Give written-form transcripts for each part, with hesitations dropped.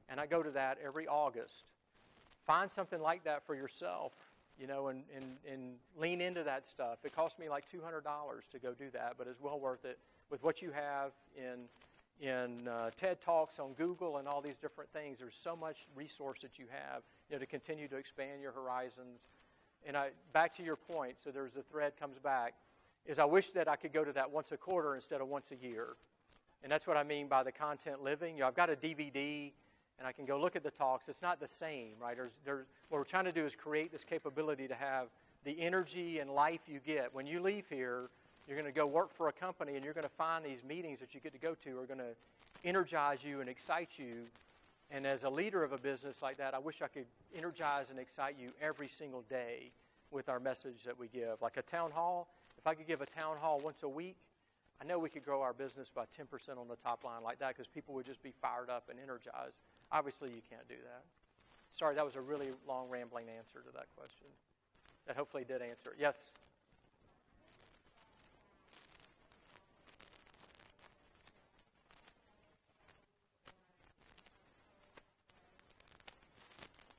and I go to that every August. Find something like that for yourself, you know, and lean into that stuff. It cost me like $200 to go do that, but it's well worth it with what you have in TED Talks on Google and all these different things. There's so much resource that you have, you know, to continue to expand your horizons. And back to your point, so there's a thread comes back, is I wish that I could go to that once a quarter instead of once a year. And that's what I mean by the content living. You know, I've got a DVD, and I can go look at the talks. It's not the same, right? What we're trying to do is create this capability to have the energy and life you get. When you leave here, you're going to go work for a company, and you're going to find these meetings that you get to go to are going to energize you and excite you. And as a leader of a business like that, I wish I could energize and excite you every single day with our message that we give. Like a town hall, if I could give a town hall once a week, I know we could grow our business by 10% on the top line like that because people would just be fired up and energized. Obviously, you can't do that. Sorry, that was a really long, rambling answer to that question. That hopefully did answer it. Yes?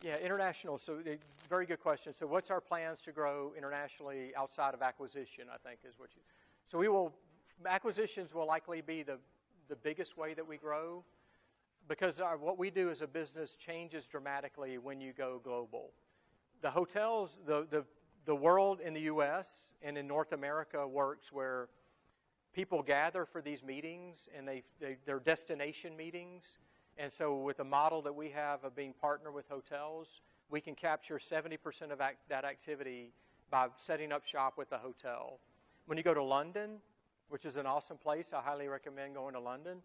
Yeah, international. So, very good question. So, what's our plans to grow internationally outside of acquisition, I think is what you... So, acquisitions will likely be the biggest way that we grow because what we do as a business changes dramatically when you go global. The hotels, the world in the U.S. and in North America works where people gather for these meetings and they're destination meetings. And so with the model that we have of being partner with hotels, we can capture 70% of that activity by setting up shop with the hotel. When you go to London, which is an awesome place, I highly recommend going to London.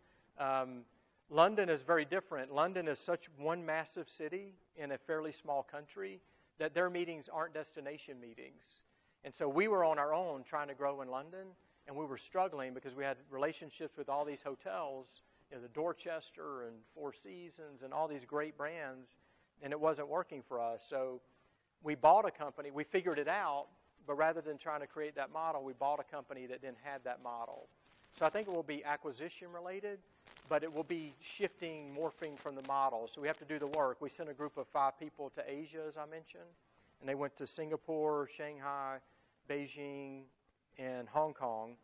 London is very different. London is such one massive city in a fairly small country that their meetings aren't destination meetings. And so we were on our own trying to grow in London, and we were struggling because we had relationships with all these hotels, you know, the Dorchester and Four Seasons and all these great brands, and it wasn't working for us. So we bought a company. We figured it out, but rather than trying to create that model, we bought a company that didn't have that model. So I think it will be acquisition related, but it will be shifting, morphing from the model. So we have to do the work. We sent a group of 5 people to Asia, as I mentioned, and they went to Singapore, Shanghai, Beijing, and Hong Kong,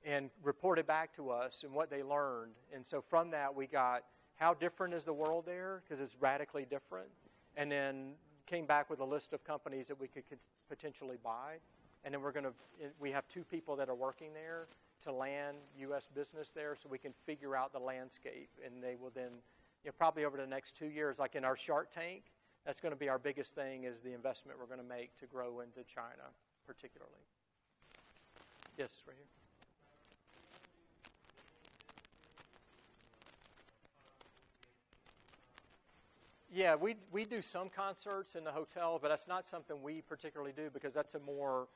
and reported back to us and what they learned. And so from that, we got how different is the world there, because it's radically different, and then came back with a list of companies that we could potentially buy. And then we have 2 people that are working there to land U.S. business there so we can figure out the landscape. And they will then, you know, probably over the next 2 years, like in our Shark Tank, that's going to be our biggest thing is the investment we're going to make to grow into China particularly. Yes, right here. Yeah, we do some concerts in the hotel, but that's not something we particularly do because that's a more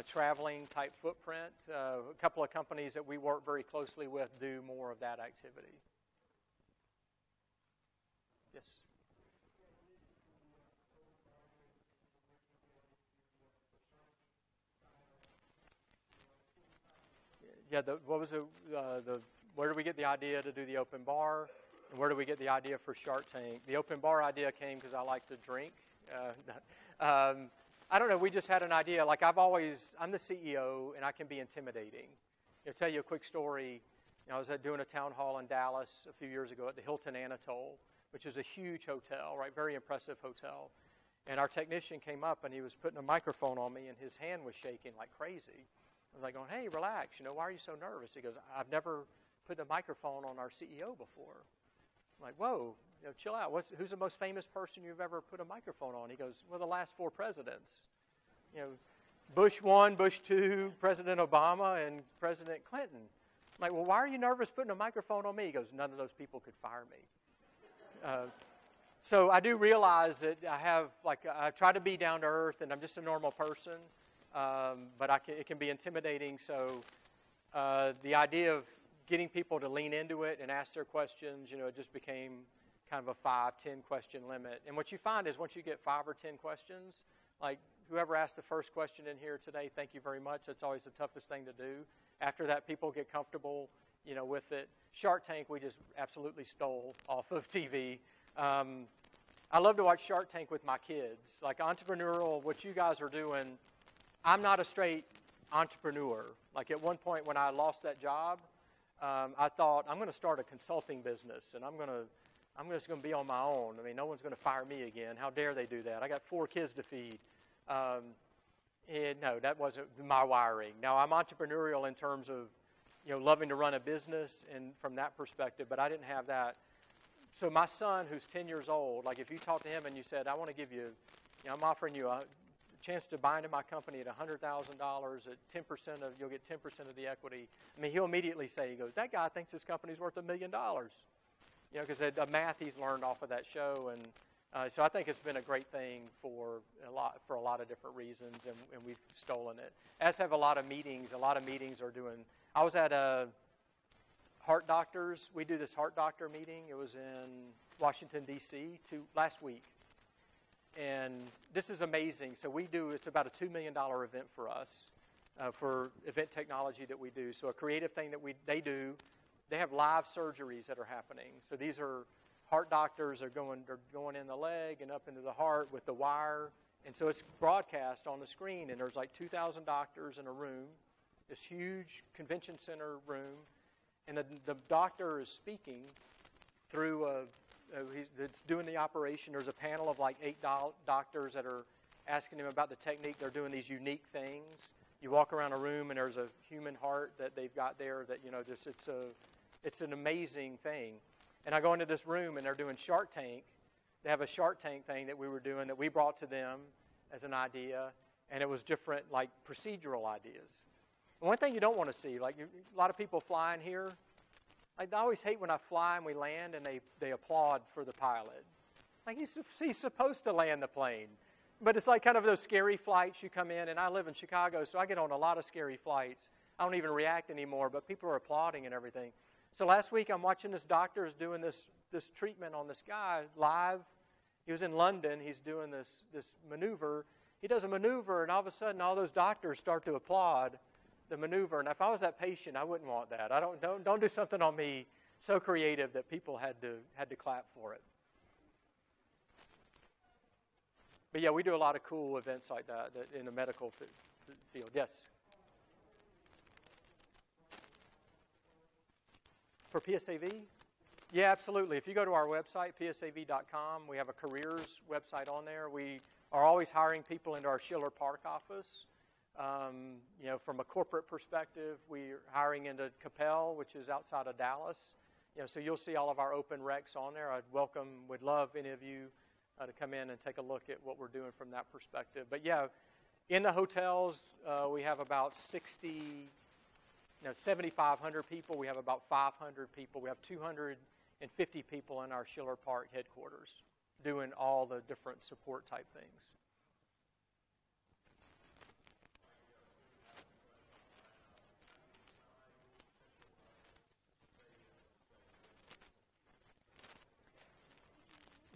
traveling type footprint. A couple of companies that we work very closely with do more of that activity. Yes? Yeah, where do we get the idea to do the open bar? And where do we get the idea for Shark Tank? The open bar idea came because I like to drink. I don't know, we just had an idea. Like I'm the CEO, and I can be intimidating. I'll tell you a quick story. I was doing a town hall in Dallas a few years ago at the Hilton Anatole, which is a huge hotel, right? Very impressive hotel. And our technician came up, and he was putting a microphone on me, and his hand was shaking like crazy. I was like going, hey, relax, why are you so nervous? He goes, I've never put a microphone on our CEO before. I'm like, whoa, chill out. Who's the most famous person you've ever put a microphone on? He goes, well, the last 4 presidents. Bush 1, Bush 2, President Obama, and President Clinton. I'm like, well, why are you nervous putting a microphone on me? He goes, none of those people could fire me. So I do realize that I try to be down to earth, and I'm just a normal person, but it can be intimidating. So the idea of getting people to lean into it and ask their questions, it just became kind of a 5-10 question limit. And what you find is once you get 5 or 10 questions, like whoever asked the first question in here today, thank you very much. That's always the toughest thing to do. After that, people get comfortable, with it. Shark Tank, we just absolutely stole off of TV. I love to watch Shark Tank with my kids. Like entrepreneurial, what you guys are doing, I'm not a straight entrepreneur. Like at one point when I lost that job, I thought I'm going to start a consulting business, and I'm just going to be on my own. I mean, no one's going to fire me again. How dare they do that? I got 4 kids to feed. And no, that wasn't my wiring. Now, I'm entrepreneurial in terms of, loving to run a business and from that perspective, but I didn't have that. So my son, who's 10 years old, like if you talk to him and you said, I want to give you, I'm offering you a chance to buy into my company at $100,000 at 10% of, you'll get 10% of the equity. I mean, he'll immediately say, he goes, that guy thinks his company's worth $1 million. Because the math he's learned off of that show, and so I think it's been a great thing for a lot of different reasons, and we've stolen it. As have a lot of meetings. A lot of meetings are doing. I was at a heart doctors. We do this heart doctor meeting. It was in Washington D.C. last week, and this is amazing. So it's about a $2 million event for us for event technology that we do. So a creative thing that they do. They have live surgeries that are happening. So these are heart doctors are going in the leg and up into the heart with the wire. And so it's broadcast on the screen, and there's like 2,000 doctors in a room, this huge convention center room, and the doctor is speaking through that's doing the operation. There's a panel of like 8 doctors that are asking him about the technique. They're doing these unique things. You walk around a room, and there's a human heart that they've got there that, it's an amazing thing. And I go into this room, and they're doing Shark Tank. They have a Shark Tank thing that we were doing that we brought to them as an idea, and it was different, like, procedural ideas. And one thing you don't want to see, like a lot of people flying here, I always hate when I fly and we land and they applaud for the pilot. Like, he's supposed to land the plane. But it's like kind of those scary flights you come in, and I live in Chicago, so I get on a lot of scary flights. I don't even react anymore, but people are applauding and everything. So last week I'm watching this doctor is doing this treatment on this guy live. He was in London. He's doing this maneuver. He does a maneuver, and all of a sudden all those doctors start to applaud the maneuver. And if I was that patient, I wouldn't want that. Don't do something on me so creative that people had to clap for it. But yeah, we do a lot of cool events like that in the medical field. Yes? For PSAV? Yeah, absolutely. If you go to our website, psav.com, we have a careers website on there. We are always hiring people into our Schiller Park office. From a corporate perspective, we're hiring into Capel, which is outside of Dallas. So you'll see all of our open recs on there. Would love any of you to come in and take a look at what we're doing from that perspective. But yeah, in the hotels, we have about 7,500 people. We have about 500 people. We have 250 people in our Schiller Park headquarters doing all the different support type things.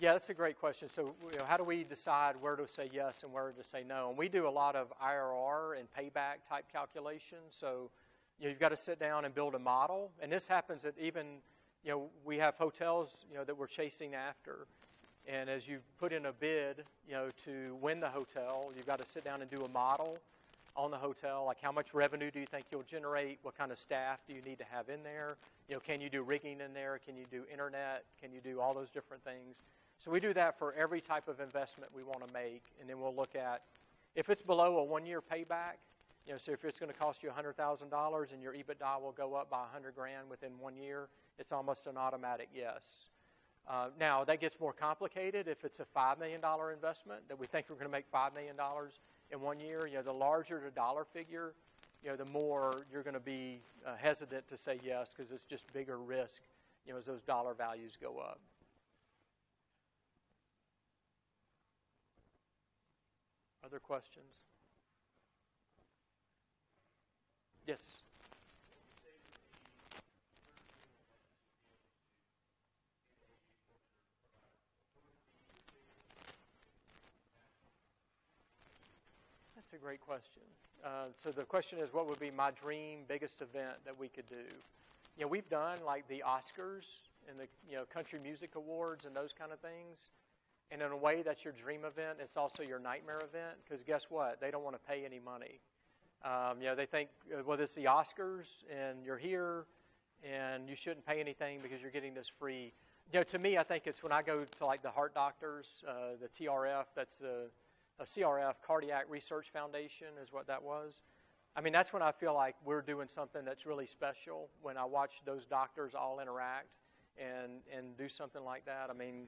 Yeah, that's a great question. So, how do we decide where to say yes and where to say no? And we do a lot of IRR and payback type calculations. So, you've got to sit down and build a model. And this happens at even, we have hotels, that we're chasing after. And as you put in a bid, to win the hotel, you've got to sit down and do a model on the hotel. Like, how much revenue do you think you'll generate? What kind of staff do you need to have in there? Can you do rigging in there? Can you do internet? Can you do all those different things? So we do that for every type of investment we want to make, and then we'll look at if it's below a 1-year payback. So if it's going to cost you $100,000 and your EBITDA will go up by $100,000 within 1 year, it's almost an automatic yes. Now that gets more complicated if it's a $5 million investment that we think we're going to make $5 million in 1 year. The larger the dollar figure, the more you're going to be hesitant to say yes because it's just bigger risk. As those dollar values go up. Other questions? Yes. That's a great question. So the question is, what would be my dream biggest event that we could do? We've done like the Oscars and the country music awards and those kind of things. And in a way, that's your dream event. It's also your nightmare event because guess what? They don't want to pay any money. They think, well, it's the Oscars and you're here and you shouldn't pay anything because you're getting this free. To me, I think it's when I go to like the heart doctors, the TRF, that's the CRF, Cardiac Research Foundation is what that was. I mean, that's when I feel like we're doing something that's really special, when I watch those doctors all interact and do something like that. I mean,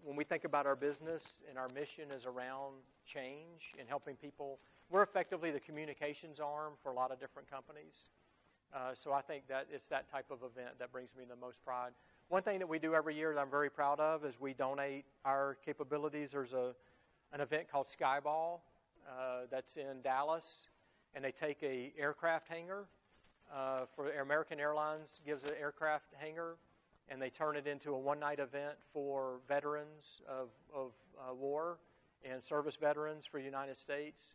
when we think about our business and our mission is around change and helping people, we're effectively the communications arm for a lot of different companies. So I think that it's that type of event that brings me the most pride. One thing that we do every year that I'm very proud of is we donate our capabilities. There's an event called Skyball that's in Dallas, and they take a aircraft hangar for American Airlines gives an aircraft hangar, and they turn it into a one-night event for veterans of war and service veterans for the United States.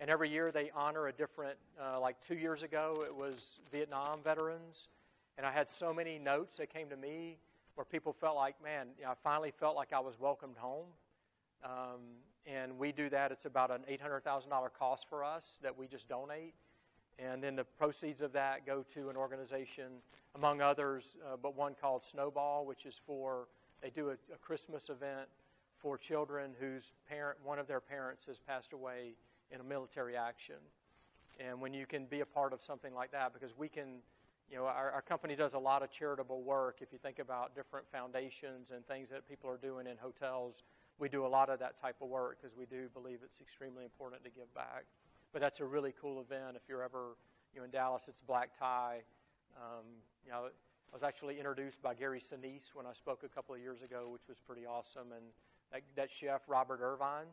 And every year they honor a different, like 2 years ago it was Vietnam veterans. And I had so many notes that came to me where people felt like, man, I finally felt like I was welcomed home. And we do that. It's about an $800,000 cost for us that we just donate. And then the proceeds of that go to an organization, among others, but one called Snowball, which is they do a Christmas event for children whose one of their parents has passed away in a military action. And when you can be a part of something like that, because we can, our company does a lot of charitable work. If you think about different foundations and things that people are doing in hotels, we do a lot of that type of work because we do believe it's extremely important to give back. But that's a really cool event. If you're ever in Dallas, it's black tie. I was actually introduced by Gary Sinise when I spoke a couple of years ago, which was pretty awesome. And that chef, Robert Irvine,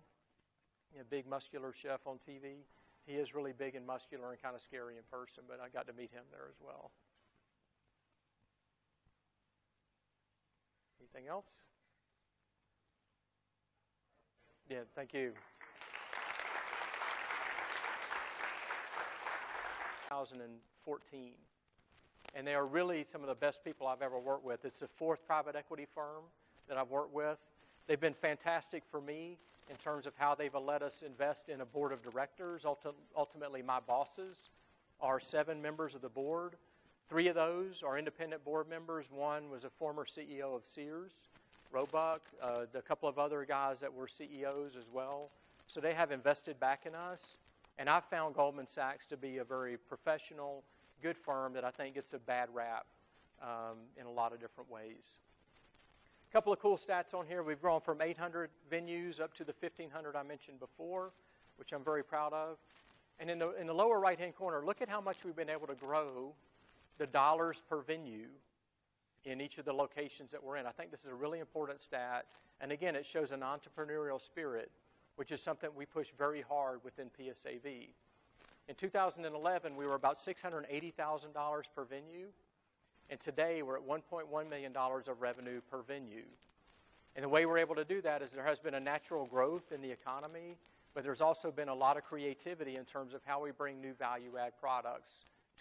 big muscular chef on TV, he is really big and muscular and kind of scary in person, but I got to meet him there as well. Anything else? Yeah, thank you. 2014. And they are really some of the best people I've ever worked with. It's the fourth private equity firm that I've worked with. They've been fantastic for me in terms of how they've let us invest in a board of directors. Ultimately, my bosses are 7 members of the board. 3 of those are independent board members. One was a former CEO of Sears, Roebuck. A couple of other guys that were CEOs as well. So they have invested back in us. And I've found Goldman Sachs to be a very professional, good firm that I think gets a bad rap in a lot of different ways. A couple of cool stats on here. We've grown from 800 venues up to the 1,500 I mentioned before, which I'm very proud of. And in the lower right-hand corner, look at how much we've been able to grow the dollars per venue in each of the locations that we're in. I think this is a really important stat. And again, it shows an entrepreneurial spirit, which is something we push very hard within PSAV. In 2011, we were about $680,000 per venue. And today, we're at $1.1 million of revenue per venue. And the way we're able to do that is there has been a natural growth in the economy, but there's also been a lot of creativity in terms of how we bring new value-add products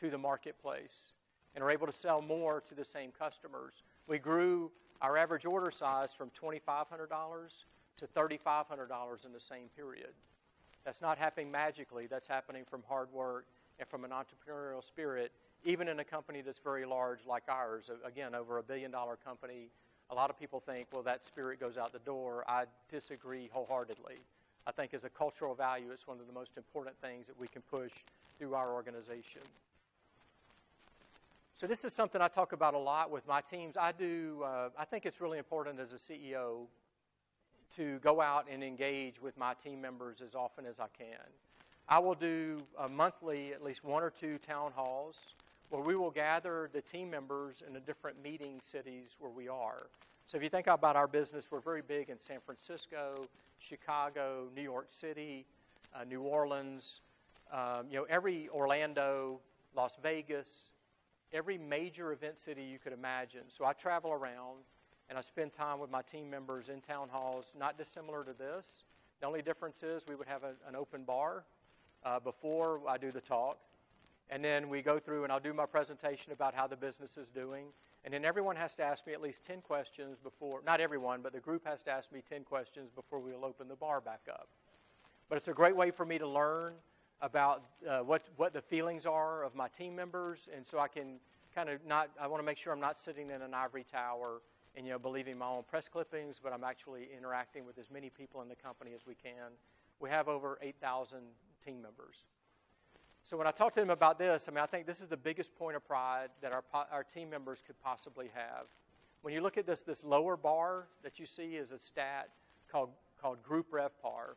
to the marketplace and are able to sell more to the same customers. We grew our average order size from $2,500 to $3,500 in the same period. That's not happening magically. That's happening from hard work and from an entrepreneurial spirit, even in a company that's very large like ours. Again, over $1 billion company. A lot of people think, well, that spirit goes out the door. I disagree wholeheartedly. I think as a cultural value, it's one of the most important things that we can push through our organization. So this is something I talk about a lot with my teams. I think it's really important as a CEO to go out and engage with my team members as often as I can. I will do monthly at least 1 or 2 town halls where we will gather the team members in the different meeting cities where we are. So if you think about our business, we're very big in San Francisco, Chicago, New York City, New Orleans, every Orlando, Las Vegas, every major event city you could imagine. So I travel around and I spend time with my team members in town halls, not dissimilar to this. The only difference is we would have an open bar before I do the talk. And then we go through and I'll do my presentation about how the business is doing. And then everyone has to ask me at least 10 questions before, not everyone, but the group has to ask me 10 questions before we'll open the bar back up. But it's a great way for me to learn about what the feelings are of my team members, and so I can kind of I want to make sure I'm not sitting in an ivory tower and, believing my own press clippings, but I'm actually interacting with as many people in the company as we can. We have over 8,000 team members. So when I talk to them about this, I think this is the biggest point of pride that our team members could possibly have. When you look at this lower bar that you see is a stat called Group RevPAR.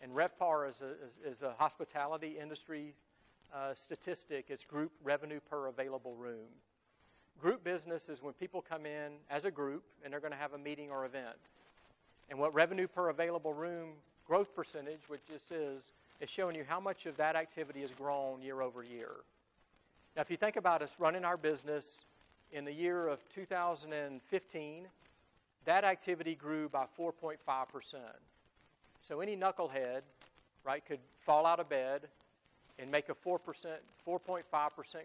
And RevPAR is a hospitality industry statistic. It's group revenue per available room. Group business is when people come in as a group and they're going to have a meeting or event. And what revenue per available room growth percentage, which this is showing you how much of that activity has grown year over year. Now, if you think about us running our business in the year of 2015, that activity grew by 4.5%. So any knucklehead, right, could fall out of bed and make a 4.5%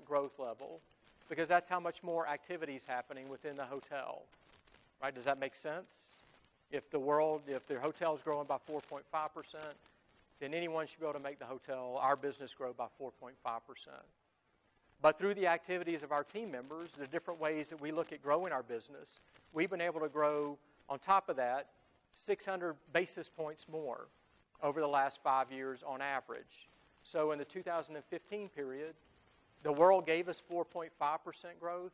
growth level, because that's how much more activity is happening within the hotel. Right? Does that make sense? If the hotel is growing by 4.5%, then anyone should be able to make our business grow by 4.5%. But through the activities of our team members, the different ways that we look at growing our business, we've been able to grow, on top of that, 600 basis points more over the last 5 years on average. So in the 2015 period, the world gave us 4.5% growth,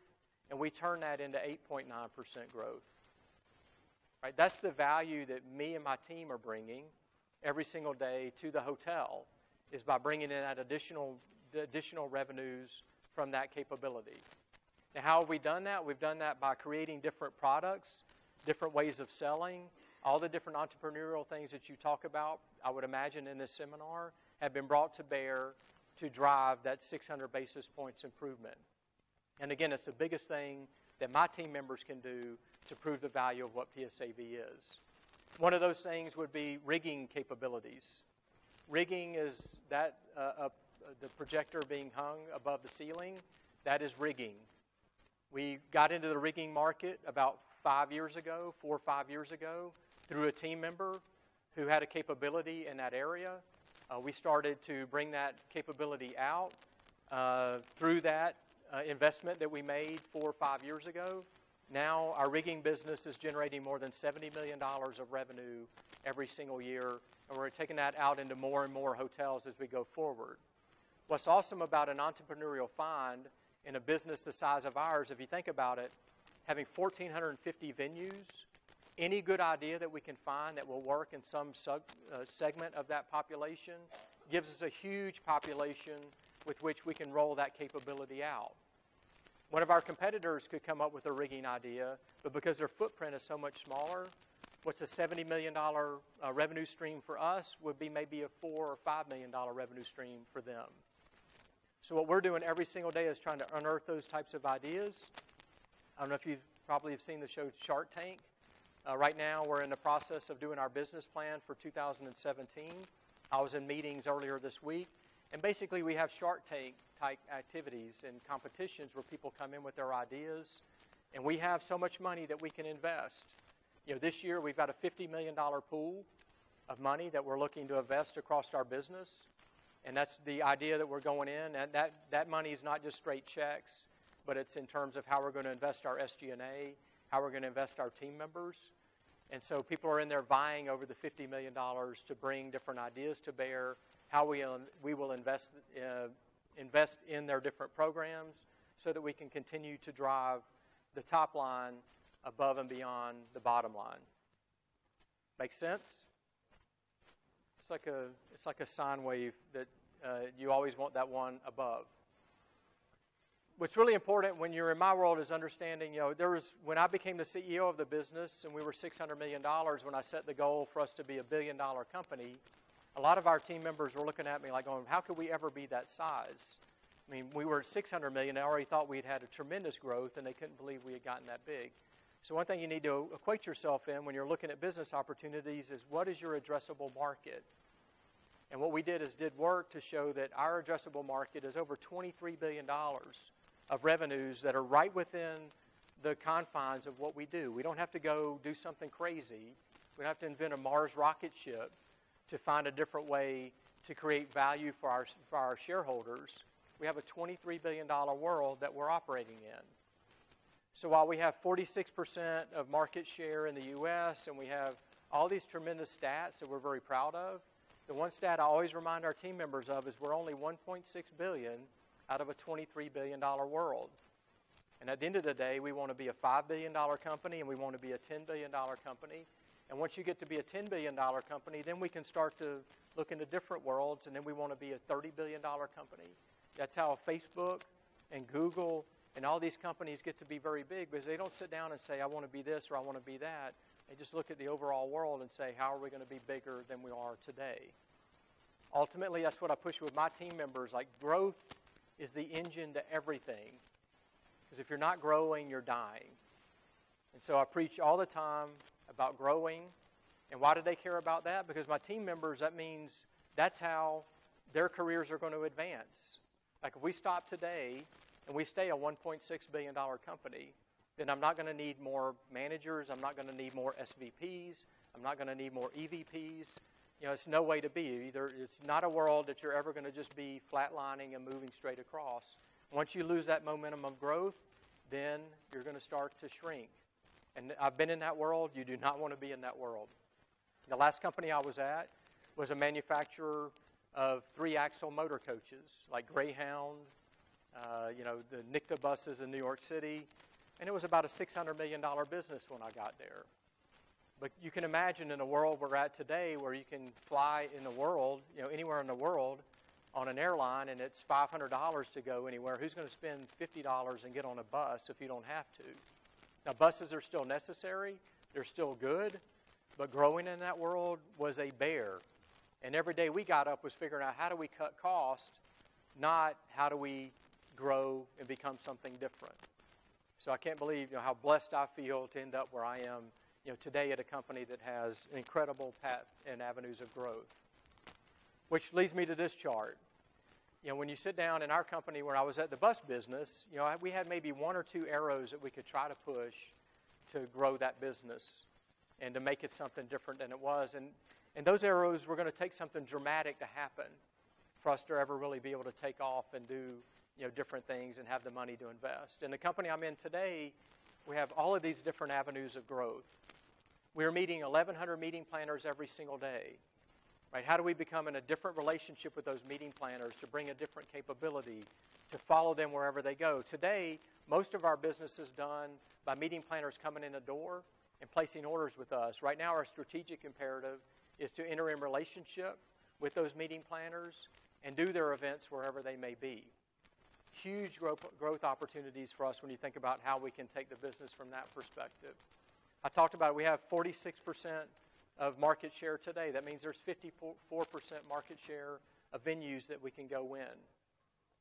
and we turned that into 8.9% growth. Right? That's the value that me and my team are bringing every single day to the hotel, is by bringing in that additional revenues from that capability. Now, how have we done that? We've done that by creating different products, different ways of selling. All the different entrepreneurial things that you talk about, I would imagine in this seminar, have been brought to bear to drive that 600 basis points improvement. And again, it's the biggest thing that my team members can do to prove the value of what PSAV is. One of those things would be rigging capabilities. Rigging is that the projector being hung above the ceiling. That is rigging. We got into the rigging market about 4 or 5 years ago, through a team member who had a capability in that area. We started to bring that capability out through that investment that we made 4 or 5 years ago. Now our rigging business is generating more than $70 million of revenue every single year, and we're taking that out into more and more hotels as we go forward. What's awesome about an entrepreneurial find in a business the size of ours, if you think about it, having 1,450 venues, any good idea that we can find that will work in some segment of that population gives us a huge population with which we can roll that capability out. One of our competitors could come up with a rigging idea, but because their footprint is so much smaller, what's a $70 million revenue stream for us would be maybe a $4 or $5 million revenue stream for them. So what we're doing every single day is trying to unearth those types of ideas. I don't know if you probably have seen the show Shark Tank. Right now, we're in the process of doing our business plan for 2017. I was in meetings earlier this week, and basically we have Shark Tank type activities and competitions where people come in with their ideas, and we have so much money that we can invest. This year we've got a $50 million pool of money that we're looking to invest across our business, and that's the idea that we're going in. And that money is not just straight checks, but it's in terms of how we're going to invest our SG&A, how we're going to invest our team members. And so people are in there vying over the $50 million to bring different ideas to bear, how we will invest in their different programs so that we can continue to drive the top line above and beyond the bottom line. Make sense? It's like a sine wave that you always want that one above. What's really important when you're in my world is understanding, when I became the CEO of the business and we were $600 million, when I set the goal for us to be $1 billion company, a lot of our team members were looking at me like going, how could we ever be that size? I mean, we were at $600 million, they already thought we'd had a tremendous growth, and they couldn't believe we had gotten that big. So one thing you need to equate yourself in when you're looking at business opportunities is, what is your addressable market? And what we did work to show that our addressable market is over $23 billion of revenues that are right within the confines of what we do. We don't have to go do something crazy. We don't have to invent a Mars rocket ship to find a different way to create value for our shareholders. We have a $23 billion world that we're operating in. So while we have 46% of market share in the U.S. and we have all these tremendous stats that we're very proud of, the one stat I always remind our team members of is we're only $1.6 billion out of a $23 billion world. And at the end of the day, we want to be a $5 billion company and we want to be a $10 billion company. And once you get to be a $10 billion company, then we can start to look into different worlds, and then we want to be a $30 billion company. That's how Facebook and Google and all these companies get to be very big, because they don't sit down and say, I want to be this or I want to be that. They just look at the overall world and say, how are we going to be bigger than we are today? Ultimately, that's what I push with my team members. Like, growth is the engine to everything. Because if you're not growing, you're dying. And so I preach all the time about growing. And why do they care about that? Because my team members, that means that's how their careers are going to advance. Like, if we stop today and we stay a $1.6 billion company, then I'm not going to need more managers. I'm not going to need more SVPs. I'm not going to need more EVPs. You know, it's no way to be. Either it's not a world that you're ever going to just be flatlining and moving straight across. Once you lose that momentum of growth, then you're going to start to shrink. And I've been in that world. You do not want to be in that world. The last company I was at was a manufacturer of 3-axle motor coaches, like Greyhound, the NICTA buses in New York City. And it was about a $600 million business when I got there. But you can imagine in a world we're at today where you can fly in the world, anywhere in the world on an airline, and it's $500 to go anywhere. Who's going to spend $50 and get on a bus if you don't have to? Now, buses are still necessary. They're still good. But growing in that world was a bear. And every day we got up was figuring out how do we cut cost, not how do we grow and become something different. So I can't believe how blessed I feel to end up where I am today at a company that has an incredible path and avenues of growth. Which leads me to this chart. When you sit down in our company where I was at the bus business, we had maybe 1 or 2 arrows that we could try to push to grow that business and to make it something different than it was. And those arrows were going to take something dramatic to happen for us to ever really be able to take off and do different things and have the money to invest. In the company I'm in today, we have all of these different avenues of growth. We're meeting 1,100 meeting planners every single day. Right? How do we become in a different relationship with those meeting planners to bring a different capability, to follow them wherever they go? Today, most of our business is done by meeting planners coming in the door and placing orders with us. Right now, our strategic imperative is to enter in relationship with those meeting planners and do their events wherever they may be. Huge growth opportunities for us when you think about how we can take the business from that perspective. I talked about it. We have 46% of market share today. That means there's 54% market share of venues that we can go in.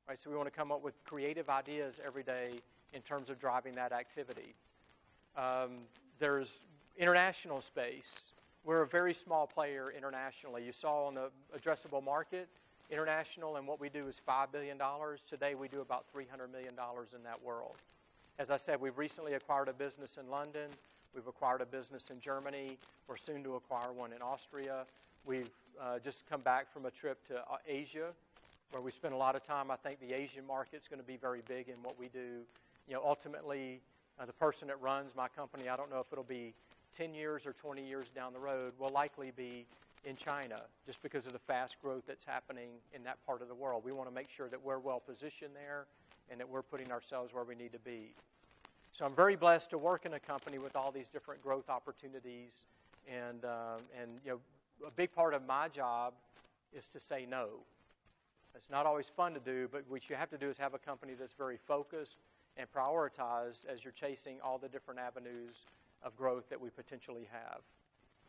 Right? So we want to come up with creative ideas every day in terms of driving that activity. There's international space. We're a very small player internationally. You saw on the addressable market, international, and what we do is $5 billion. Today we do about $300 million in that world. As I said, we've recently acquired a business in London. We've acquired a business in Germany. We're soon to acquire one in Austria. We've just come back from a trip to Asia, where we spent a lot of time. I think the Asian market's going to be very big in what we do. Ultimately, the person that runs my company, I don't know if it'll be 10 years or 20 years down the road, will likely be in China, just because of the fast growth that's happening in that part of the world. We want to make sure that we're well positioned there and that we're putting ourselves where we need to be. So I'm very blessed to work in a company with all these different growth opportunities, and a big part of my job is to say no. It's not always fun to do, but what you have to do is have a company that's very focused and prioritized as you're chasing all the different avenues of growth that we potentially have.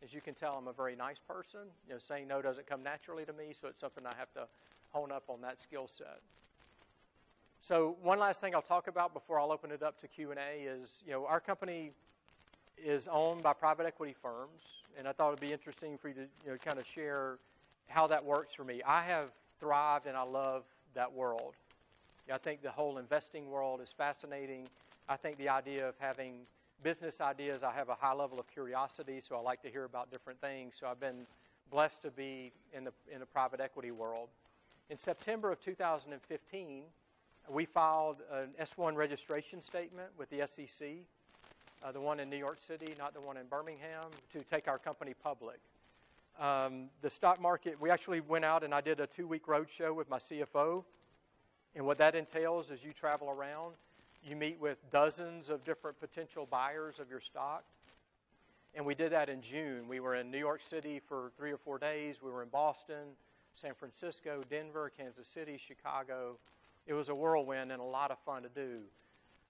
As you can tell, I'm a very nice person. Saying no doesn't come naturally to me, so it's something I have to hone up on that skill set. So one last thing I'll talk about before I'll open it up to Q&A is, our company is owned by private equity firms, and I thought it'd be interesting for you to kind of share how that works for me. I have thrived and I love that world. I think the whole investing world is fascinating. I think the idea of having business ideas, I have a high level of curiosity, so I like to hear about different things. So I've been blessed to be in the private equity world. In September of 2015, we filed an S-1 registration statement with the SEC, the one in New York City, not the one in Birmingham, to take our company public. The stock market, we actually went out and I did a 2-week roadshow with my CFO. And what that entails is you travel around, you meet with dozens of different potential buyers of your stock. And we did that in June. We were in New York City for 3 or 4 days. We were in Boston, San Francisco, Denver, Kansas City, Chicago. It was a whirlwind and a lot of fun to do.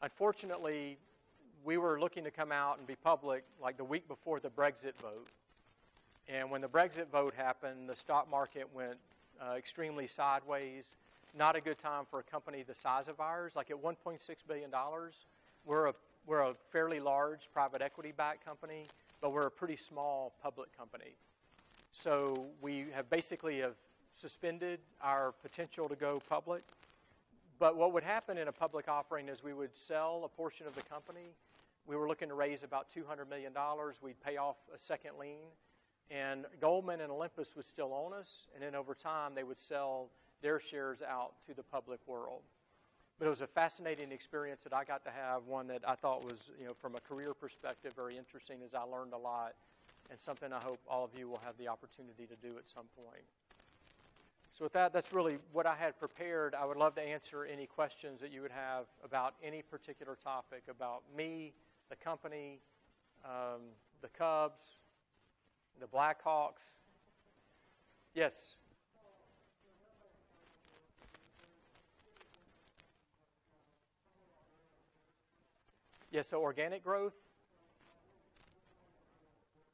Unfortunately, we were looking to come out and be public like the week before the Brexit vote. And when the Brexit vote happened, the stock market went extremely sideways. Not a good time for a company the size of ours. Like at $1.6 billion, we're a fairly large private equity-backed company, but we're a pretty small public company. So we have basically suspended our potential to go public. But what would happen in a public offering is we would sell a portion of the company. We were looking to raise about $200 million. We'd pay off a second lien. And Goldman and Olympus would still own us. And then over time, they would sell their shares out to the public world. But it was a fascinating experience that I got to have, one that I thought was, from a career perspective, very interesting as I learned a lot, and something I hope all of you will have the opportunity to do at some point. So with that, that's really what I had prepared. I would love to answer any questions that you would have about any particular topic, about me, the company, the Cubs, the Blackhawks. Yes? Yes, so organic growth.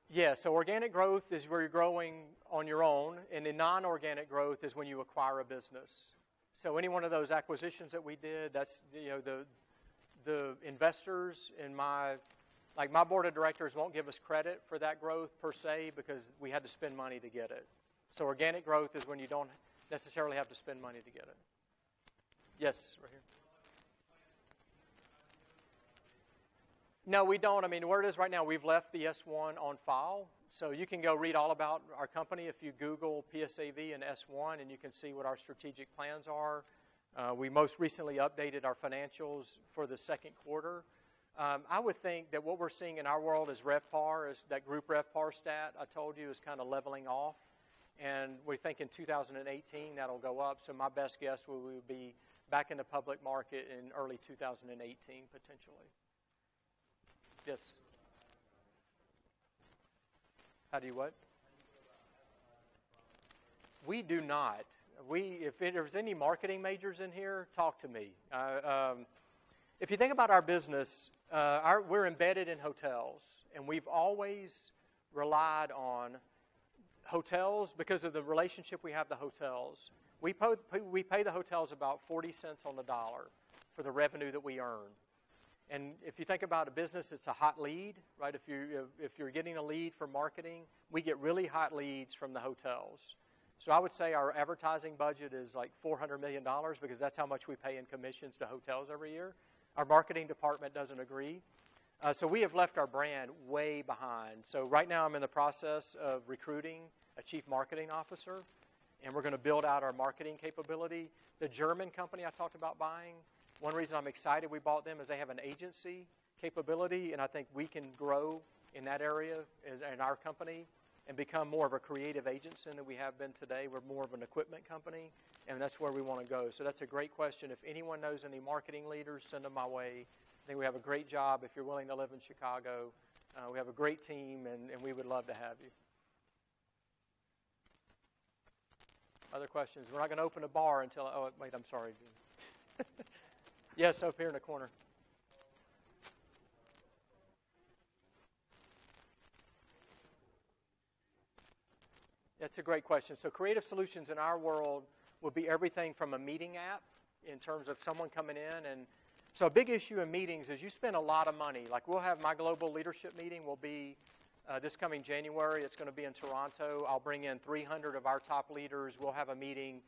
Yeah, so organic growth is where you're growing on your own, and the non-organic growth is when you acquire a business. So any one of those acquisitions that we did, that's the investors in my board of directors won't give us credit for that growth per se because we had to spend money to get it. So organic growth is when you don't necessarily have to spend money to get it. Yes, right here. No, we don't. I mean, where it is right now, we've left the S1 on file. So you can go read all about our company if you Google PSAV and S1, and you can see what our strategic plans are. We most recently updated our financials for the second quarter. I would think that what we're seeing in our world is RevPAR, is that group RevPAR stat I told you is kind of leveling off. And we think in 2018 that'll go up. So my best guess we would be back in the public market in early 2018 potentially. Yes. How do you what? We do not. If there's any marketing majors in here, talk to me. If you think about our business, we're embedded in hotels, and we've always relied on hotels because of the relationship we have to hotels. We pay the hotels about 40 cents on the dollar for the revenue that we earn. And if you think about a business, it's a hot lead, right? If you're getting a lead for marketing, we get really hot leads from the hotels. So I would say our advertising budget is like $400 million because that's how much we pay in commissions to hotels every year. Our marketing department doesn't agree. So we have left our brand way behind. So right now I'm in the process of recruiting a chief marketing officer, and we're going to build out our marketing capability. The German company I talked about buying, one reason I'm excited we bought them is they have an agency capability, and I think we can grow in that area in our company and become more of a creative agency than we have been today. We're more of an equipment company, and that's where we want to go. So that's a great question. If anyone knows any marketing leaders, send them my way. I think we have a great job if you're willing to live in Chicago. We have a great team, and we would love to have you. Other questions? We're not going to open a bar until, oh, wait, I'm sorry. Yes, up here in the corner. That's a great question. So creative solutions in our world will be everything from a meeting app in terms of someone coming in. And so a big issue in meetings is you spend a lot of money. Like we'll have my global leadership meeting will be this coming January. It's going to be in Toronto. I'll bring in 300 of our top leaders. We'll have a meeting.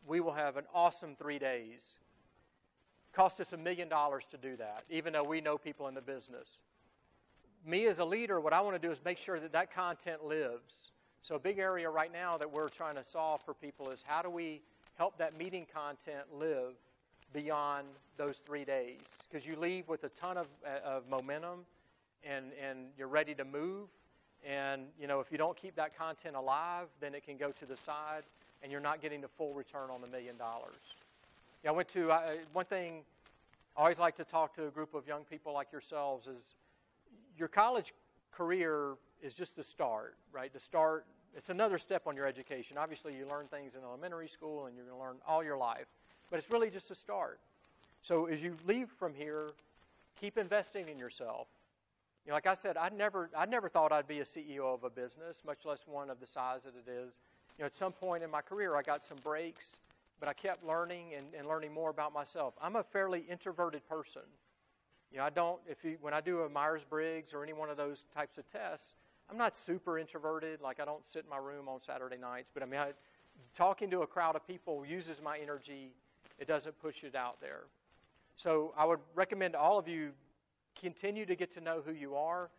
We will have an awesome 3 days. Cost us $1 million to do that, even though we know people in the business. Me as a leader, what I want to do is make sure that that content lives. So a big area right now that we're trying to solve for people is how do we help that meeting content live beyond those 3 days? Because you leave with a ton of momentum and you're ready to move. And, you know, if you don't keep that content alive, then it can go to the side and you're not getting the full return on the $1 million. Yeah, I went to, one thing I always like to talk to a group of young people like yourselves is your college career is just the start, right? The start, it's another step on your education. Obviously, you learn things in elementary school and you're going to learn all your life, but it's really just a start. So as you leave from here, keep investing in yourself. You know, like I said, I never thought I'd be a CEO of a business, much less one of the size that it is. You know, at some point in my career, I got some breaks, but I kept learning and learning more about myself. I'm a fairly introverted person. You know, when I do a Myers-Briggs or any one of those types of tests, I'm not super introverted. Like, I don't sit in my room on Saturday nights. But, I mean, talking to a crowd of people uses my energy. It doesn't push it out there. So I would recommend to all of you continue to get to know who you are,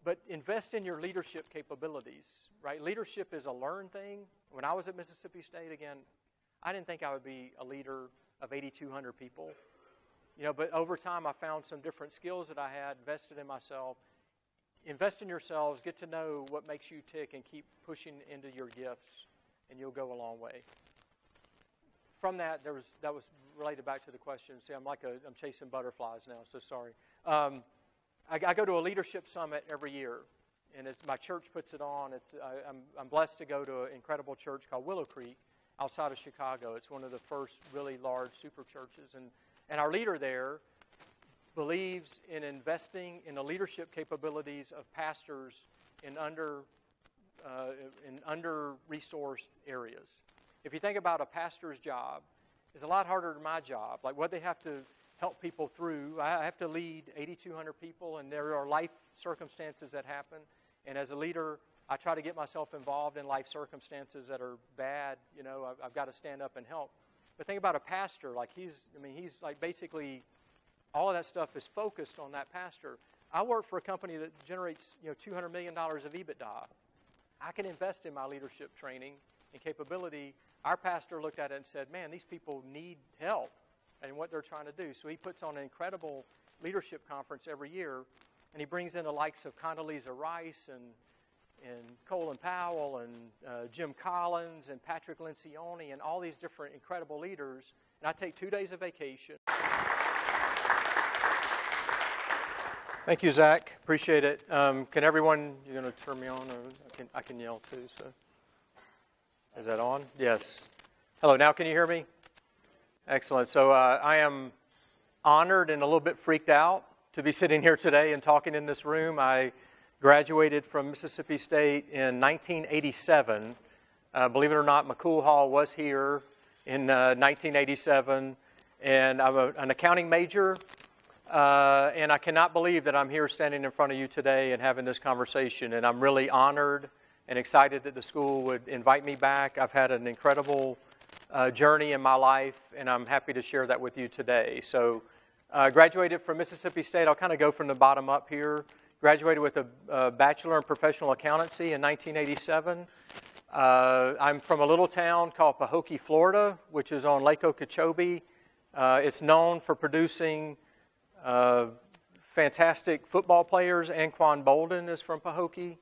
but invest in your leadership capabilities, right? Leadership is a learned thing. When I was at Mississippi State, again, I didn't think I would be a leader of 8,200 people. You know, but over time I found some different skills that I had, invested in myself. Invest in yourselves, get to know what makes you tick, and keep pushing into your gifts, and you'll go a long way. From that, that was related back to the question. See, I'm chasing butterflies now, so sorry. I go to a leadership summit every year, and my church puts it on. I'm blessed to go to an incredible church called Willow Creek outside of Chicago. It's one of the first really large super churches, and our leader there believes in investing in the leadership capabilities of pastors in under-resourced areas. If you think about a pastor's job, it's a lot harder than my job. Like what they have to help people through. I have to lead 8,200 people, and there are life circumstances that happen. And as a leader, I try to get myself involved in life circumstances that are bad. You know, I've got to stand up and help. But think about a pastor. Like he's like basically all of that stuff is focused on that pastor. I work for a company that generates, you know, $200 million of EBITDA. I can invest in my leadership training and capability. Our pastor looked at it and said, man, these people need help in what they're trying to do. So he puts on an incredible leadership conference every year, and he brings in the likes of Condoleezza Rice and Colin Powell and Jim Collins and Patrick Lencioni and all these different incredible leaders. And I take 2 days of vacation. Thank you, Zach. Appreciate it. Can everyone, you're going to turn me on, or I can yell too. So, is that on? Yes. Hello, now can you hear me? Excellent. So I am honored and a little bit freaked out to be sitting here today and talking in this room. I graduated from Mississippi State in 1987. Believe it or not, McIlwain was here in 1987, and I'm an accounting major. And I cannot believe that I'm here standing in front of you today and having this conversation. And I'm really honored and excited that the school would invite me back. I've had an incredible journey in my life, and I'm happy to share that with you today. So graduated from Mississippi State. I'll kind of go from the bottom up here. Graduated with a Bachelor in Professional Accountancy in 1987. I'm from a little town called Pahokee, Florida, which is on Lake Okeechobee. It's known for producing fantastic football players. Anquan Bolden is from Pahokee.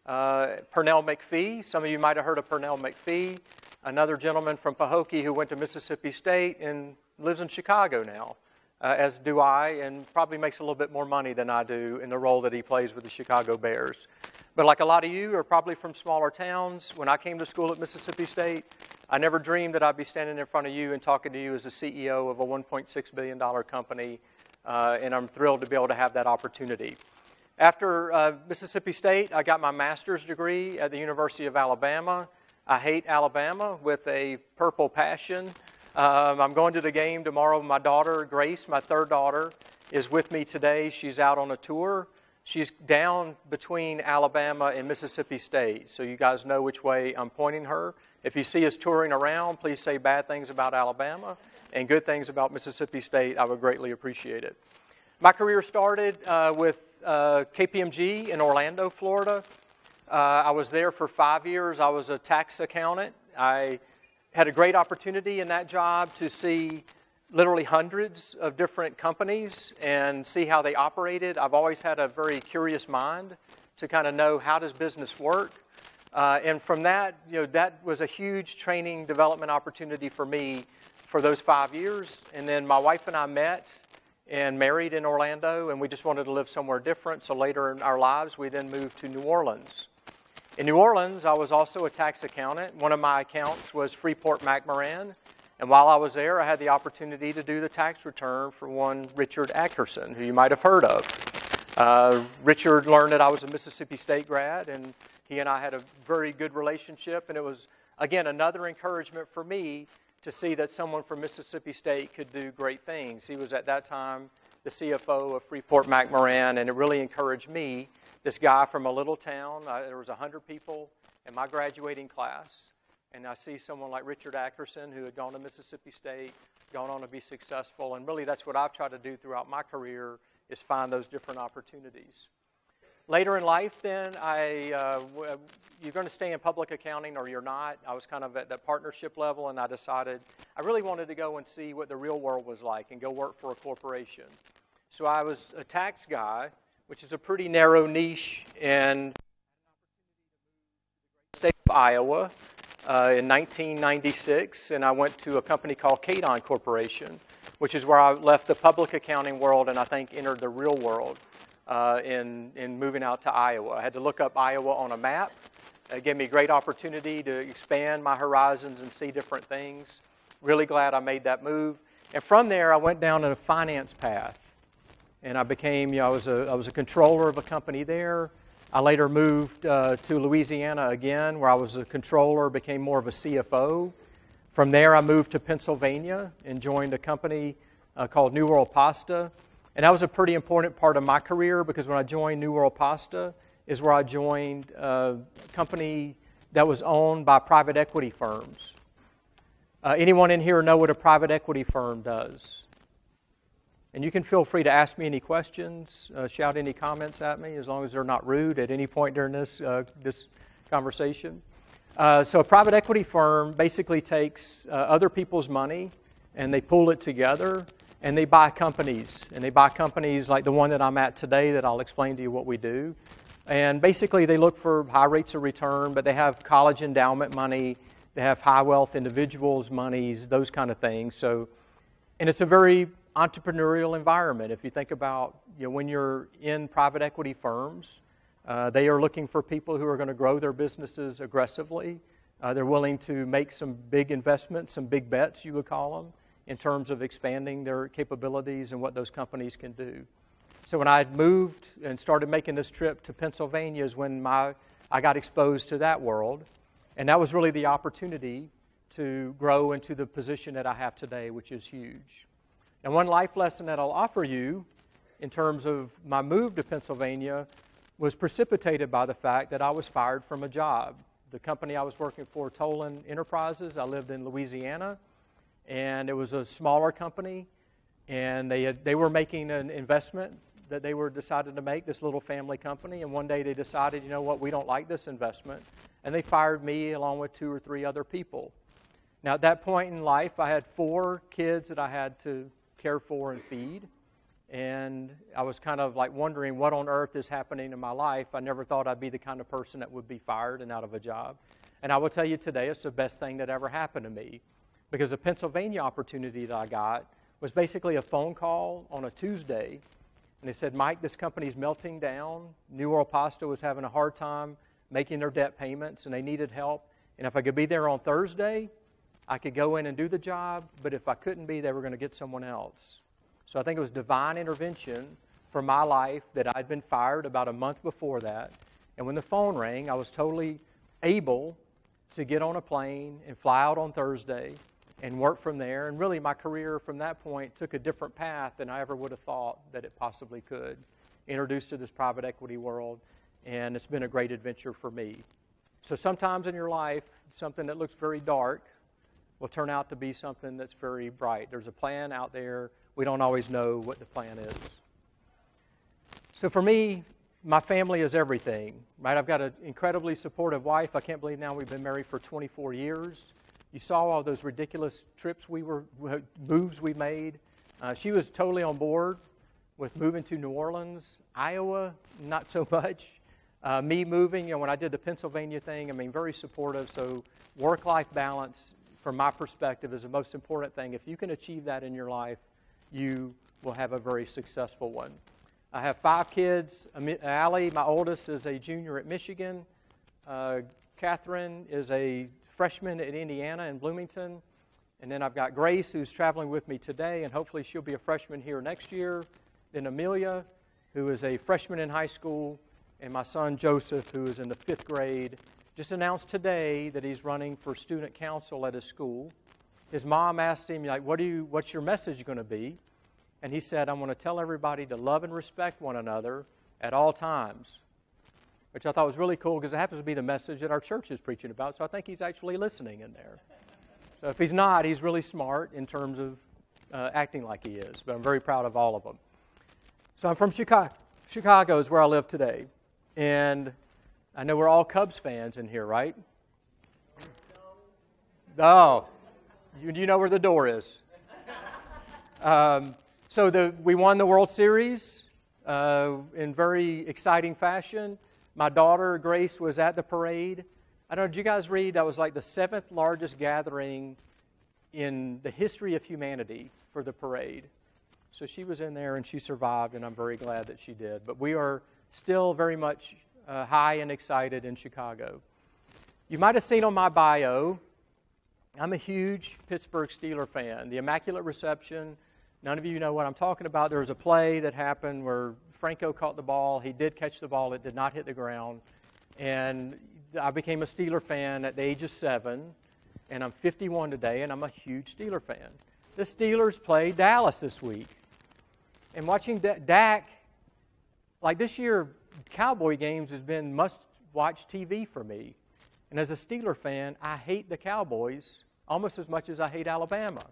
Pernell McPhee, some of you might have heard of Pernell McPhee, another gentleman from Pahokee who went to Mississippi State and lives in Chicago now, as do I, and probably makes a little bit more money than I do in the role that he plays with the Chicago Bears. But like a lot of you are probably from smaller towns, when I came to school at Mississippi State, I never dreamed that I'd be standing in front of you and talking to you as the CEO of a $1.6 billion company. And I'm thrilled to be able to have that opportunity. After Mississippi State, I got my master's degree at the University of Alabama. I hate Alabama with a purple passion. I'm going to the game tomorrow. My daughter, Grace, my third daughter, is with me today. She's out on a tour. She's down between Alabama and Mississippi State, so you guys know which way I'm pointing her. If you see us touring around, please say bad things about Alabama and good things about Mississippi State. I would greatly appreciate it. My career started with KPMG in Orlando, Florida. I was there for 5 years. I was a tax accountant. I had a great opportunity in that job to see literally hundreds of different companies and see how they operated. I've always had a very curious mind to kind of know how does business work. And from that, that was a huge training development opportunity for me for those 5 years. And then my wife and I met and married in Orlando, and we just wanted to live somewhere different. So later in our lives, we then moved to New Orleans. In New Orleans, I was also a tax accountant. One of my accounts was Freeport-McMoRan. And while I was there, I had the opportunity to do the tax return for one Richard Ackerson, who you might have heard of. Richard learned that I was a Mississippi State grad, and he and I had a very good relationship. And it was, again, another encouragement for me to see that someone from Mississippi State could do great things. He was at that time the CFO of Freeport-McMoRan, and it really encouraged me, this guy from a little town. There was 100 people in my graduating class, and I see someone like Richard Ackerson, who had gone to Mississippi State, gone on to be successful, and really that's what I've tried to do throughout my career, is find those different opportunities. Later in life, then, you're going to stay in public accounting or you're not. I was kind of at that partnership level, and I decided I really wanted to go and see what the real world was like and go work for a corporation. So I was a tax guy, which is a pretty narrow niche, in the state of Iowa in 1996, and I went to a company called Kadon Corporation, which is where I left the public accounting world and I think entered the real world. In moving out to Iowa. I had to look up Iowa on a map. It gave me a great opportunity to expand my horizons and see different things. Really glad I made that move. And from there, I went down a finance path. And I became, I was a controller of a company there. I later moved to Louisiana again, where I was a controller, became more of a CFO. From there, I moved to Pennsylvania and joined a company called New World Pasta. And that was a pretty important part of my career, because when I joined New World Pasta is where I joined a company that was owned by private equity firms. Anyone in here know what a private equity firm does? And you can feel free to ask me any questions, shout any comments at me, as long as they're not rude at any point during this conversation. So a private equity firm basically takes other people's money and they pool it together. And they buy companies, like the one that I'm at today that I'll explain to you what we do. And basically they look for high rates of return, but they have college endowment money, they have high wealth individuals' monies, those kind of things. So, and it's a very entrepreneurial environment. If you think about when you're in private equity firms, they are looking for people who are going to grow their businesses aggressively. They're willing to make some big investments, some big bets, you would call them, in terms of expanding their capabilities and what those companies can do. So when I moved and started making this trip to Pennsylvania is when I got exposed to that world. And that was really the opportunity to grow into the position that I have today, which is huge. And one life lesson that I'll offer you in terms of my move to Pennsylvania was precipitated by the fact that I was fired from a job. The company I was working for, Tolan Enterprises, I lived in Louisiana, and it was a smaller company, and they were making an investment that they were decided to make, this little family company, and one day they decided, you know what, we don't like this investment, and they fired me along with 2 or 3 other people. Now at that point in life, I had 4 kids that I had to care for and feed, and I was kind of like wondering what on earth is happening in my life. I never thought I'd be the kind of person that would be fired and out of a job. And I will tell you today, it's the best thing that ever happened to me. Because the Pennsylvania opportunity that I got was basically a phone call on a Tuesday. And they said, Mike, this company's melting down. New World Pasta was having a hard time making their debt payments, and they needed help. And if I could be there on Thursday, I could go in and do the job. But if I couldn't be, they were going to get someone else. So I think it was divine intervention for my life that I'd been fired about a month before that. And when the phone rang, I was totally able to get on a plane and fly out on Thursday and work from there. And really my career from that point took a different path than I ever would have thought that it possibly could. introduced to this private equity world, and it's been a great adventure for me. So sometimes in your life, something that looks very dark will turn out to be something that's very bright. There's a plan out there. We don't always know what the plan is. So for me, my family is everything, right? I've got an incredibly supportive wife. I can't believe now we've been married for 24 years. You saw all those ridiculous moves we made. She was totally on board with moving to New Orleans. Iowa, not so much. Me moving, when I did the Pennsylvania thing, very supportive. So work-life balance, from my perspective, is the most important thing. If you can achieve that in your life, you will have a very successful one. I have 5 kids. Allie, my oldest, is a junior at Michigan. Catherine is a freshman at Indiana in Bloomington. And then I've got Grace, who's traveling with me today, and hopefully she'll be a freshman here next year. Then Amelia, who is a freshman in high school, and my son Joseph, who is in the 5th grade, just announced today that he's running for student council at his school. His mom asked him, what's your message going to be? And he said, I'm going to tell everybody to love and respect one another at all times, which I thought was really cool because it happens to be the message that our church is preaching about, so I think he's actually listening in there. So if he's not, he's really smart in terms of acting like he is, but I'm very proud of all of them. So I'm from Chicago. Chicago is where I live today, and I know we're all Cubs fans in here, right? No. You know where the door is. So we won the World Series in very exciting fashion. My daughter, Grace, was at the parade. I don't know, did you guys read? That was like the 7th largest gathering in the history of humanity for the parade. So she was in there and she survived, and I'm very glad that she did. But we are still very much high and excited in Chicago. You might have seen on my bio, I'm a huge Pittsburgh Steelers fan. The Immaculate Reception, none of you know what I'm talking about. There was a play that happened where Franco caught the ball. He did catch the ball. It did not hit the ground. And I became a Steeler fan at the age of 7, and I'm 51 today, and I'm a huge Steeler fan. The Steelers played Dallas this week. And watching Dak, like this year, Cowboy games has been must-watch TV for me. And as a Steeler fan, I hate the Cowboys almost as much as I hate Alabama.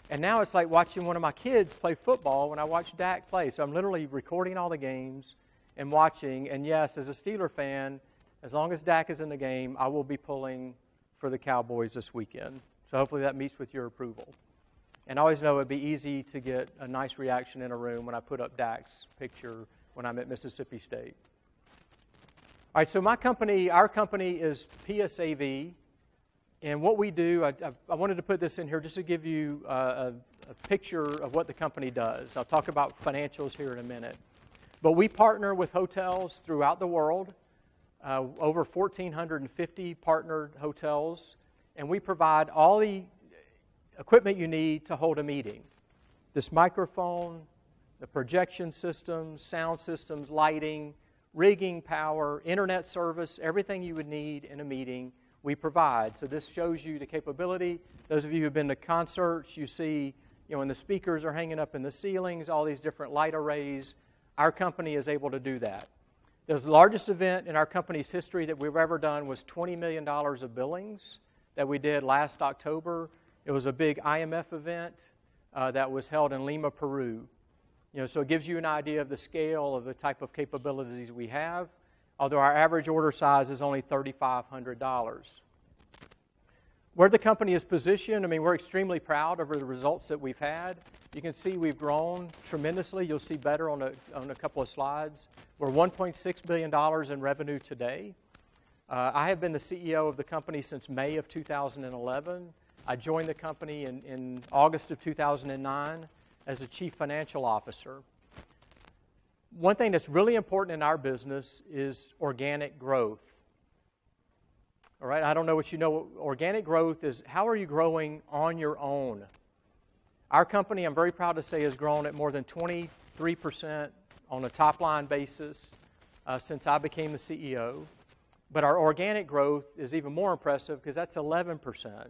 And now it's like watching one of my kids play football when I watch Dak play. So I'm literally recording all the games and watching. And yes, as a Steeler fan, as long as Dak is in the game, I will be pulling for the Cowboys this weekend. So hopefully that meets with your approval. And I always know it would be easy to get a nice reaction in a room when I put up Dak's picture when I'm at Mississippi State. All right, so our company is PSAV. And what we do, I wanted to put this in here just to give you a picture of what the company does. I'll talk about financials here in a minute. But we partner with hotels throughout the world, over 1,450 partnered hotels, and we provide all the equipment you need to hold a meeting. This microphone, the projection systems, sound systems, lighting, rigging, power, internet service, everything you would need in a meeting, we provide. So this shows you the capability. Those of you who have been to concerts, you see, when the speakers are hanging up in the ceilings, all these different light arrays, our company is able to do that. The largest event in our company's history that we've ever done was $20 million of billings that we did last October. It was a big IMF event that was held in Lima, Peru. So it gives you an idea of the scale of the type of capabilities we have, although our average order size is only $3,500. Where the company is positioned, we're extremely proud of the results that we've had. You can see we've grown tremendously. You'll see better on a couple of slides. We're $1.6 billion in revenue today. I have been the CEO of the company since May of 2011. I joined the company in August of 2009 as a chief financial officer. One thing that's really important in our business is organic growth. All right, I don't know what you know. Organic growth is how are you growing on your own? Our company, I'm very proud to say, has grown at more than 23% on a top-line basis since I became the CEO. But our organic growth is even more impressive because that's 11%.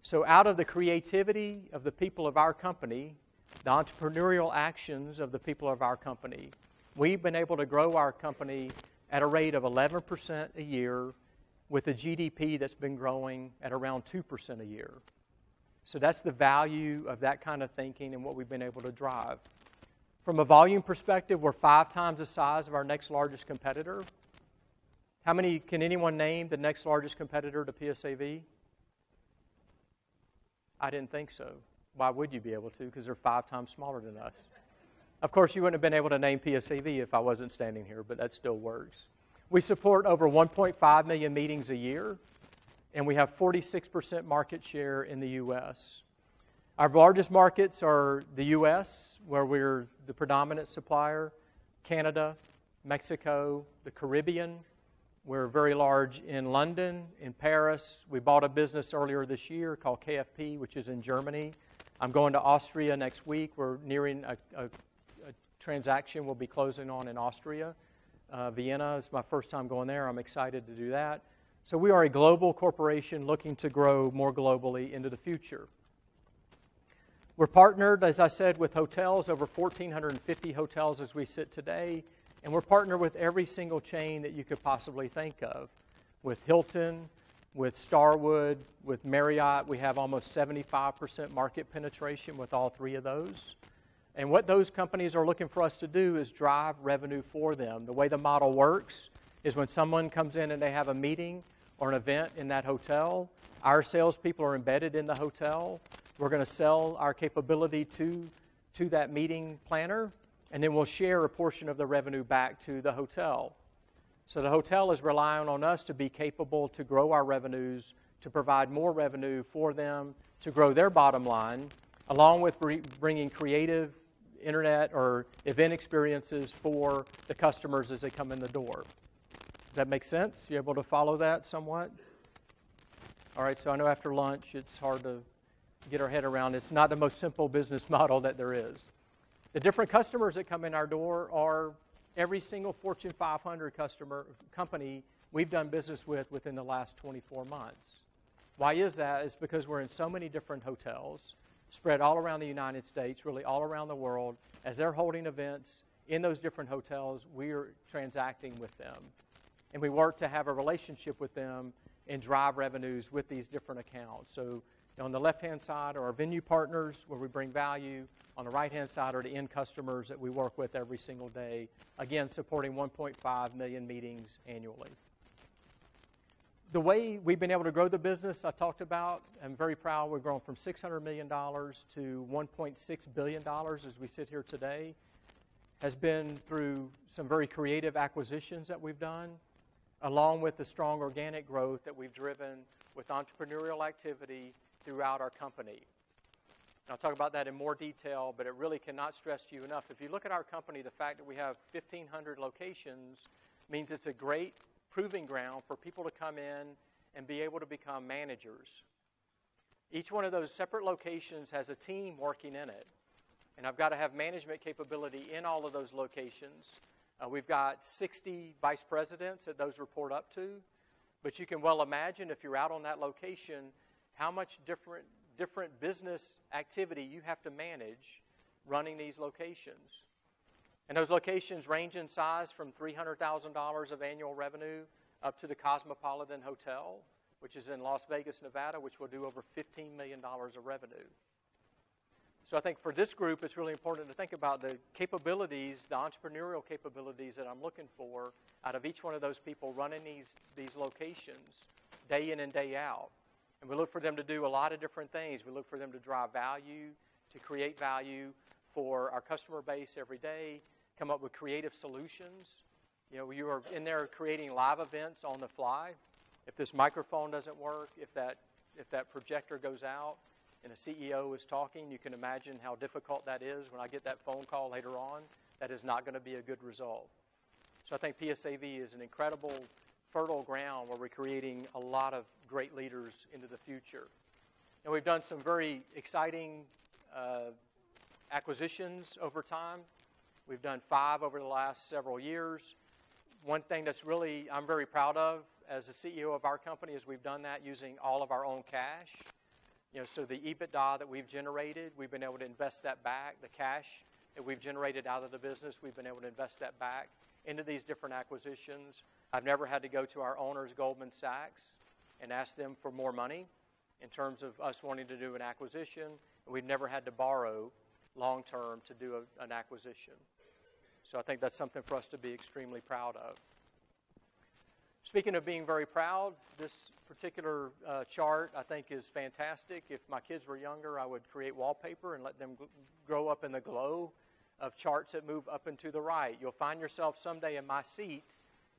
So out of the creativity of the people of our company, the entrepreneurial actions of the people of our company, We've been able to grow our company at a rate of 11% a year with a GDP that's been growing at around 2% a year. So that's the value of that kind of thinking and what we've been able to drive. From a volume perspective, we're 5 times the size of our next largest competitor. Can anyone name the next largest competitor to PSAV? I didn't think so. Why would you be able to? Because they're 5 times smaller than us. Of course, you wouldn't have been able to name PSAV if I wasn't standing here, but that still works. We support over 1.5 million meetings a year, and we have 46% market share in the U.S. Our largest markets are the U.S., where we're the predominant supplier, Canada, Mexico, the Caribbean. We're very large in London, in Paris. We bought a business earlier this year called KFP, which is in Germany. I'm going to Austria next week. We're nearing a transaction we'll be closing on in Austria. Vienna is my first time going there. I'm excited to do that. So we are a global corporation looking to grow more globally into the future. We're partnered, as I said, with hotels, over 1,450 hotels as we sit today. And we're partnered with every single chain that you could possibly think of. With Hilton, with Starwood, with Marriott, we have almost 75% market penetration with all 3 of those. And what those companies are looking for us to do is drive revenue for them. The way the model works is when someone comes in and they have a meeting or an event in that hotel, our salespeople are embedded in the hotel. We're going to sell our capability to that meeting planner, and then we'll share a portion of the revenue back to the hotel. So the hotel is relying on us to be capable to grow our revenues, to provide more revenue for them, to grow their bottom line, along with bringing creative internet or event experiences for the customers as they come in the door. Does that make sense? You able to follow that somewhat? All right, so I know after lunch it's hard to get our head around. It's not the most simple business model that there is. The different customers that come in our door are every single Fortune 500 company we've done business with within the last 24 months. Why is that? It's because we're in so many different hotels, spread all around the United States, really all around the world. As they're holding events in those different hotels, we are transacting with them. And we work to have a relationship with them and drive revenues with these different accounts. So on the left-hand side are our venue partners where we bring value. On the right-hand side are the end customers that we work with every single day, again, supporting 1.5 million meetings annually. The way we've been able to grow the business, I talked about, I'm very proud. We've grown from $600 million to $1.6 billion as we sit here today. Has been through some very creative acquisitions that we've done, along with the strong organic growth that we've driven with entrepreneurial activity throughout our company. And I'll talk about that in more detail, but it really cannot stress to you enough. If you look at our company, the fact that we have 1,500 locations means it's a great proving ground for people to come in and be able to become managers. Each one of those separate locations has a team working in it. And I've got to have management capability in all of those locations. We've got 60 vice presidents that those report up to. But you can well imagine if you're out on that location, how much different business activity you have to manage running these locations. And those locations range in size from $300,000 of annual revenue up to the Cosmopolitan Hotel, which is in Las Vegas, Nevada, which will do over $15 million of revenue. So I think for this group, it's really important to think about the capabilities, the entrepreneurial capabilities that I'm looking for out of each one of those people running these locations day in and day out. And we look for them to do a lot of different things. We look for them to drive value, to create value for our customer base every day, come up with creative solutions. You know, you are in there creating live events on the fly. If this microphone doesn't work, if that projector goes out and a CEO is talking, you can imagine how difficult that is when I get that phone call later on. That is not going to be a good result. So I think PSAV is an incredible fertile ground where we're creating a lot of great leaders into the future. And we've done some very exciting acquisitions over time. We've done 5 over the last several years. One thing that's really I'm very proud of as the CEO of our company is we've done that using all of our own cash. You know, so the EBITDA that we've generated, we've been able to invest that back, the cash, that we've generated out of the business, we've been able to invest that back into these different acquisitions. I've never had to go to our owners, Goldman Sachs, and ask them for more money in terms of us wanting to do an acquisition. And we've never had to borrow long-term to do an acquisition. So I think that's something for us to be extremely proud of. Speaking of being very proud, this particular chart I think is fantastic. If my kids were younger, I would create wallpaper and let them grow up in the glow of charts that move up and to the right. You'll find yourself someday in my seat,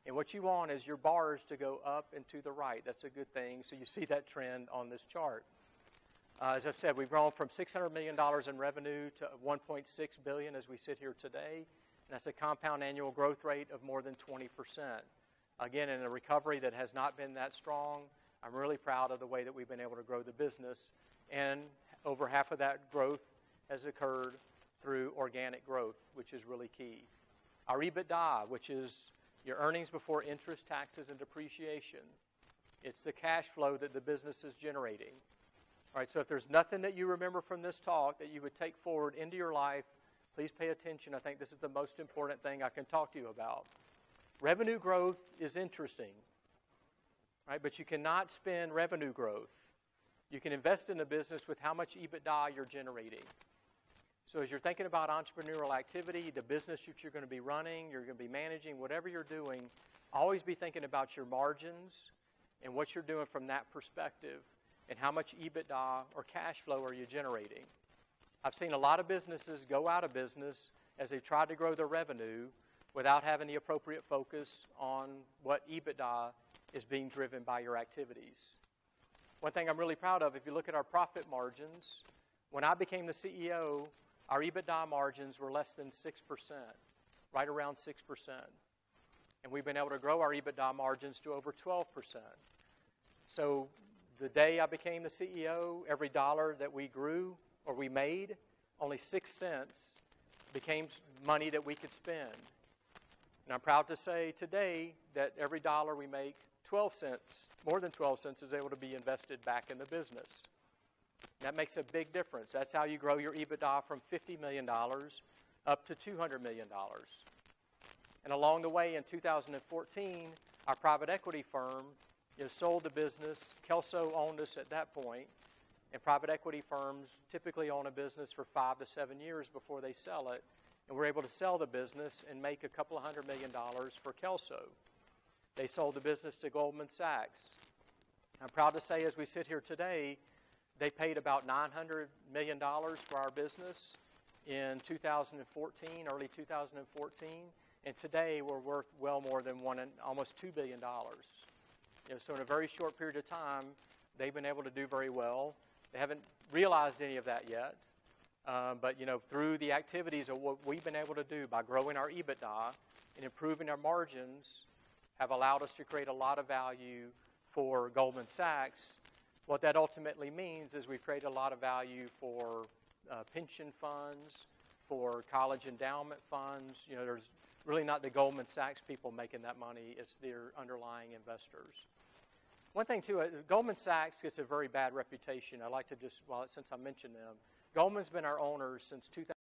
and what you want is your bars to go up and to the right. That's a good thing. So you see that trend on this chart. As I've said, we've grown from $600 million in revenue to $1.6 billion as we sit here today. And that's a compound annual growth rate of more than 20%. Again, in a recovery that has not been that strong, I'm really proud of the way that we've been able to grow the business. And over half of that growth has occurred through organic growth, which is really key. Our EBITDA, which is your earnings before interest, taxes, and depreciation. It's the cash flow that the business is generating. All right, so if there's nothing that you remember from this talk that you would take forward into your life, please pay attention. I think this is the most important thing I can talk to you about. Revenue growth is interesting, right? But you cannot spend revenue growth. You can invest in a business with how much EBITDA you're generating. So as you're thinking about entrepreneurial activity, the business that you're going to be running, you're going to be managing, whatever you're doing, always be thinking about your margins and what you're doing from that perspective and how much EBITDA or cash flow are you generating. I've seen a lot of businesses go out of business as they try to grow their revenue without having the appropriate focus on what EBITDA is being driven by your activities. One thing I'm really proud of, if you look at our profit margins, when I became the CEO, our EBITDA margins were less than 6%, right around 6%. And we've been able to grow our EBITDA margins to over 12%. So the day I became the CEO, every dollar that we grew or we made, only 6 cents became money that we could spend. And I'm proud to say today that every dollar we make, 12 cents, more than 12 cents, is able to be invested back in the business. That makes a big difference. That's how you grow your EBITDA from $50 million up to $200 million. And along the way in 2014, our private equity firm sold the business. Kelso owned us at that point. And private equity firms typically own a business for 5 to 7 years before they sell it. And we're able to sell the business and make a couple of $100 million for Kelso. They sold the business to Goldman Sachs. I'm proud to say as we sit here today, they paid about $900 million for our business in 2014, early 2014. And today we're worth well more than almost $2 billion. So in a very short period of time, they've been able to do very well. They haven't realized any of that yet. But through the activities of what we've been able to do by growing our EBITDA and improving our margins have allowed us to create a lot of value for Goldman Sachs. What that ultimately means is we've created a lot of value for pension funds, for college endowment funds. There's really not the Goldman Sachs people making that money. It's their underlying investors. One thing, too, Goldman Sachs gets a very bad reputation. I like to just, since I mentioned them, Goldman's been our owners since 2000.